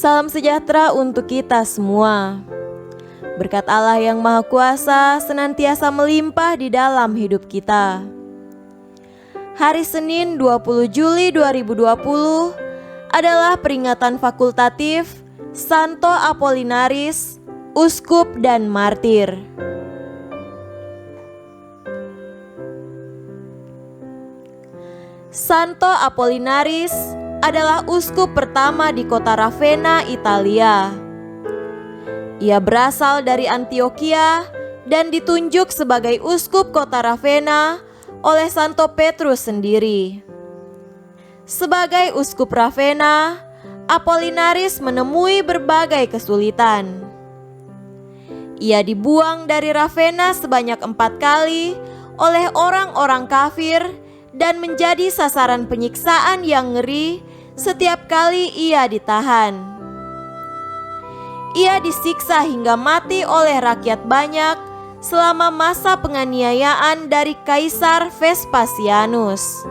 Salam sejahtera untuk kita semua. Berkat Allah yang Maha Kuasa senantiasa melimpah di dalam hidup kita. Hari Senin 20 Juli 2020 adalah peringatan fakultatif Santo Apollinaris, Uskup dan Martir. Santo Apollinaris adalah uskup pertama di kota Ravenna, Italia. Ia berasal dari Antioquia dan ditunjuk sebagai uskup kota Ravenna oleh Santo Petrus sendiri. Sebagai uskup Ravenna, Apollinaris menemui berbagai kesulitan. Ia dibuang dari Ravenna sebanyak 4 kali oleh orang-orang kafir dan menjadi sasaran penyiksaan yang ngeri setiap kali ia ditahan. Ia disiksa hingga mati oleh rakyat banyak selama masa penganiayaan dari Kaisar Vespasianus.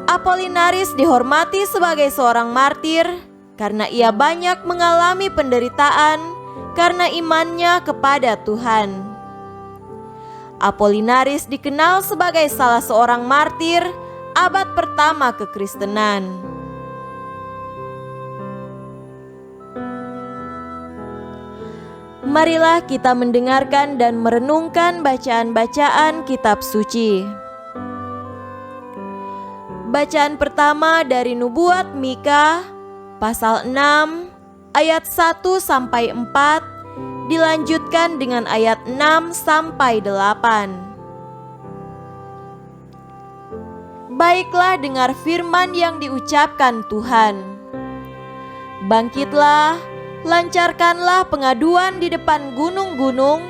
Apollinaris dihormati sebagai seorang martir karena ia banyak mengalami penderitaan karena imannya kepada Tuhan. Apollinaris dikenal sebagai salah seorang martir abad pertama kekristenan. Marilah kita mendengarkan dan merenungkan bacaan-bacaan kitab suci. Bacaan pertama dari Nubuat Mika, pasal 6, ayat 1-4, dilanjutkan dengan ayat 6-8. Baiklah, dengar firman yang diucapkan Tuhan. Bangkitlah, lancarkanlah pengaduan di depan gunung-gunung,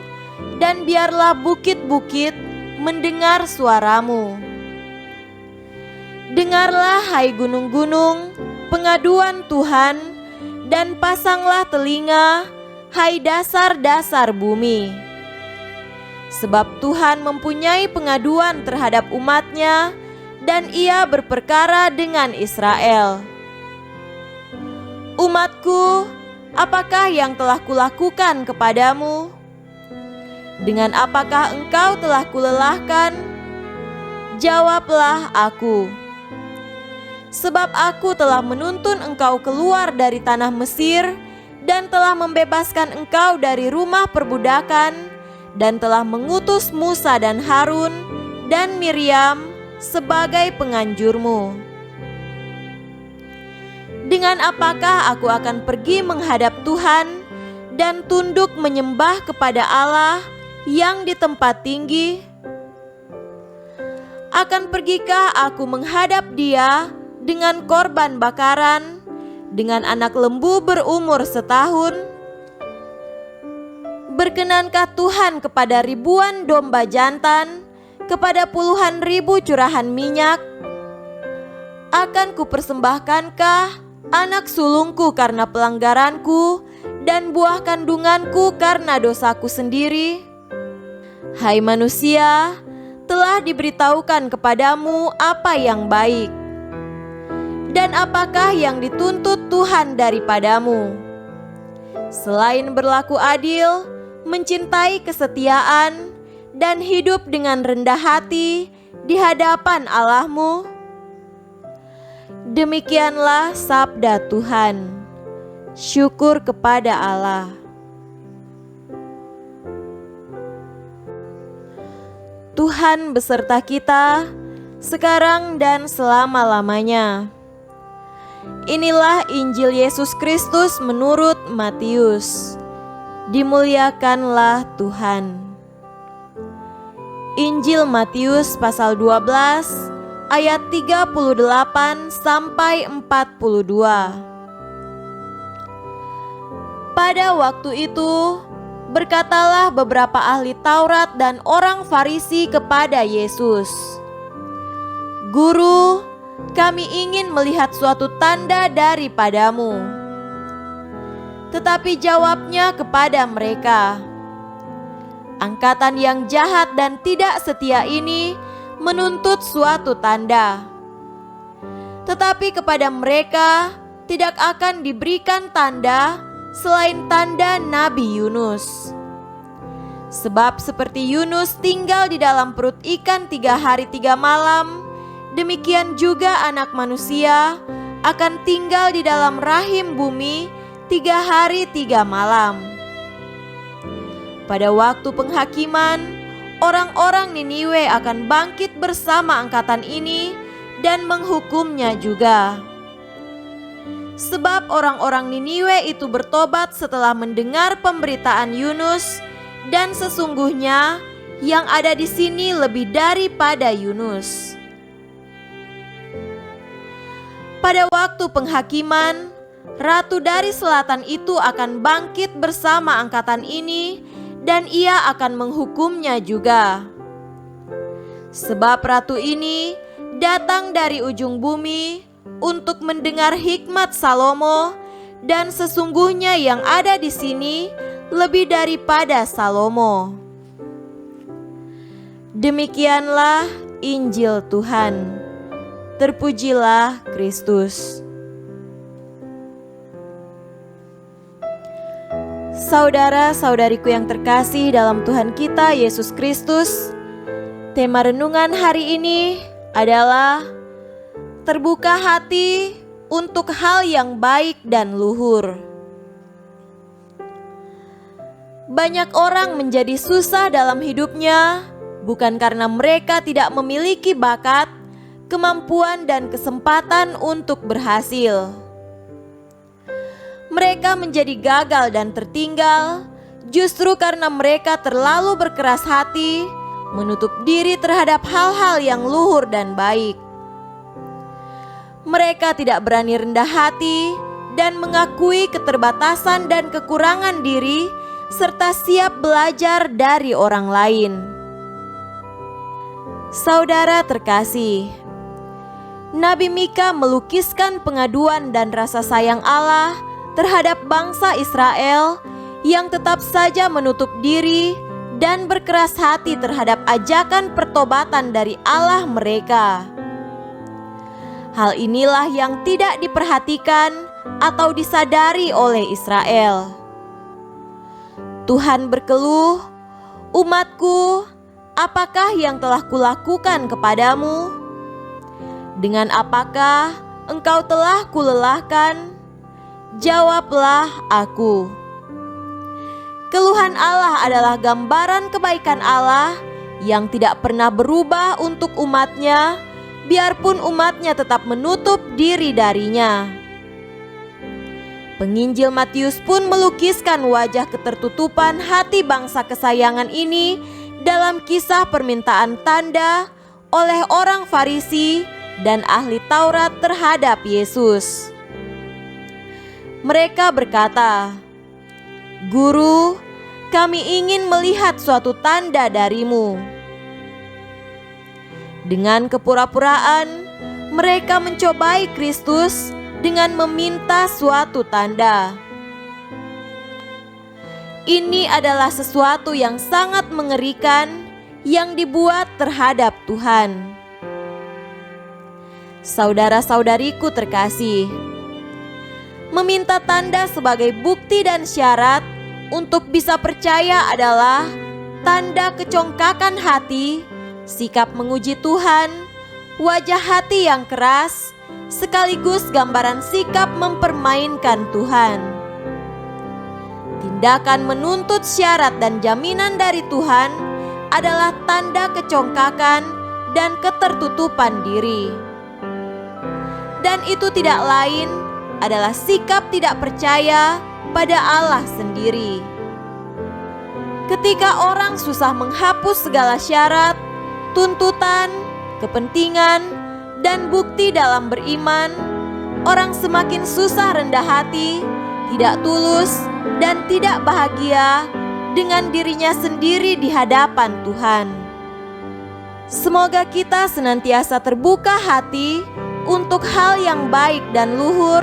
dan biarlah bukit-bukit mendengar suaramu. Dengarlah, hai gunung-gunung, pengaduan Tuhan, dan pasanglah telinga, hai dasar-dasar bumi. Sebab Tuhan mempunyai pengaduan terhadap umat-Nya, dan ia berperkara dengan Israel. Umatku, apakah yang telah kulakukan kepadamu? Dengan apakah engkau telah kulelahkan? Jawablah aku. Sebab aku telah menuntun engkau keluar dari tanah Mesir, dan telah membebaskan engkau dari rumah perbudakan, dan telah mengutus Musa dan Harun dan Miriam sebagai penganjurmu. Dengan apakah aku akan pergi menghadap Tuhan dan tunduk menyembah kepada Allah yang di tempat tinggi? Akan pergikah aku menghadap Dia dengan korban bakaran, dengan anak lembu berumur setahun? Berkenankah Tuhan kepada ribuan domba jantan, kepada puluhan ribu curahan minyak? Akan kupersembahkankah anak sulungku karena pelanggaranku, dan buah kandunganku karena dosaku sendiri? Hai manusia, telah diberitahukan kepadamu apa yang baik. Dan apakah yang dituntut Tuhan daripadamu? Selain berlaku adil, mencintai kesetiaan, dan hidup dengan rendah hati di hadapan Allahmu? Demikianlah sabda Tuhan. Syukur kepada Allah. Tuhan beserta kita sekarang dan selama-lamanya. Inilah Injil Yesus Kristus menurut Matius. Dimuliakanlah Tuhan. Injil Matius pasal 12 ayat 38-42. Pada waktu itu berkatalah beberapa ahli Taurat dan orang Farisi kepada Yesus, "Guru, kami ingin melihat suatu tanda daripadamu." Tetapi jawabnya kepada mereka, "Angkatan yang jahat dan tidak setia ini menuntut suatu tanda. Tetapi kepada mereka tidak akan diberikan tanda selain tanda Nabi Yunus. Sebab seperti Yunus tinggal di dalam perut ikan 3 hari 3 malam, demikian juga Anak Manusia akan tinggal di dalam rahim bumi 3 hari 3 malam. Pada waktu penghakiman, orang-orang Niniwe akan bangkit bersama angkatan ini dan menghukumnya juga. Sebab orang-orang Niniwe itu bertobat setelah mendengar pemberitaan Yunus, dan sesungguhnya yang ada di sini lebih daripada Yunus. Pada waktu penghakiman, ratu dari selatan itu akan bangkit bersama angkatan ini, dan ia akan menghukumnya juga. Sebab ratu ini datang dari ujung bumi untuk mendengar hikmat Salomo, dan sesungguhnya yang ada di sini lebih daripada Salomo. Demikianlah Injil Tuhan. Terpujilah Kristus. Saudara-saudariku yang terkasih dalam Tuhan kita Yesus Kristus, tema renungan hari ini adalah terbuka hati untuk hal yang baik dan luhur. Banyak orang menjadi susah dalam hidupnya bukan karena mereka tidak memiliki bakat, kemampuan, dan kesempatan untuk berhasil. Mereka menjadi gagal dan tertinggal justru karena mereka terlalu berkeras hati, menutup diri terhadap hal-hal yang luhur dan baik. Mereka tidak berani rendah hati dan mengakui keterbatasan dan kekurangan diri, serta siap belajar dari orang lain. Saudara terkasih, Nabi Mika melukiskan pengaduan dan rasa sayang Allah terhadap bangsa Israel yang tetap saja menutup diri dan berkeras hati terhadap ajakan pertobatan dari Allah mereka. Hal inilah yang tidak diperhatikan atau disadari oleh Israel. Tuhan berkeluh, "Umatku, apakah yang telah kulakukan kepadamu? Dengan apakah engkau telah kulelahkan? Jawablah aku." Keluhan Allah adalah gambaran kebaikan Allah yang tidak pernah berubah untuk umatnya, biarpun umatnya tetap menutup diri darinya. Penginjil Matius pun melukiskan wajah ketertutupan hati bangsa kesayangan ini dalam kisah permintaan tanda oleh orang Farisi dan ahli Taurat terhadap Yesus. Mereka berkata, "Guru, kami ingin melihat suatu tanda darimu." Dengan kepura-puraan, mereka mencobai Kristus dengan meminta suatu tanda. Ini adalah sesuatu yang sangat mengerikan yang dibuat terhadap Tuhan. Saudara-saudariku terkasih, meminta tanda sebagai bukti dan syarat untuk bisa percaya adalah tanda kecongkakan hati, sikap menguji Tuhan, wajah hati yang keras, sekaligus gambaran sikap mempermainkan Tuhan. Tindakan menuntut syarat dan jaminan dari Tuhan adalah tanda kecongkakan dan ketertutupan diri. Dan itu tidak lain adalah sikap tidak percaya pada Allah sendiri. Ketika orang susah menghapus segala syarat, tuntutan, kepentingan, dan bukti dalam beriman, orang semakin susah rendah hati, tidak tulus, dan tidak bahagia dengan dirinya sendiri di hadapan Tuhan. Semoga kita senantiasa terbuka hati untuk hal yang baik dan luhur,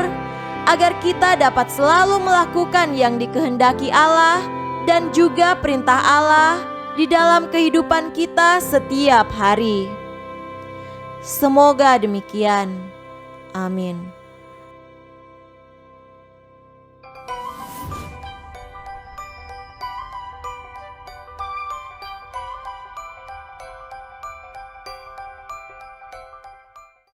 agar kita dapat selalu melakukan yang dikehendaki Allah dan juga perintah Allah di dalam kehidupan kita setiap hari. Semoga demikian. Amin.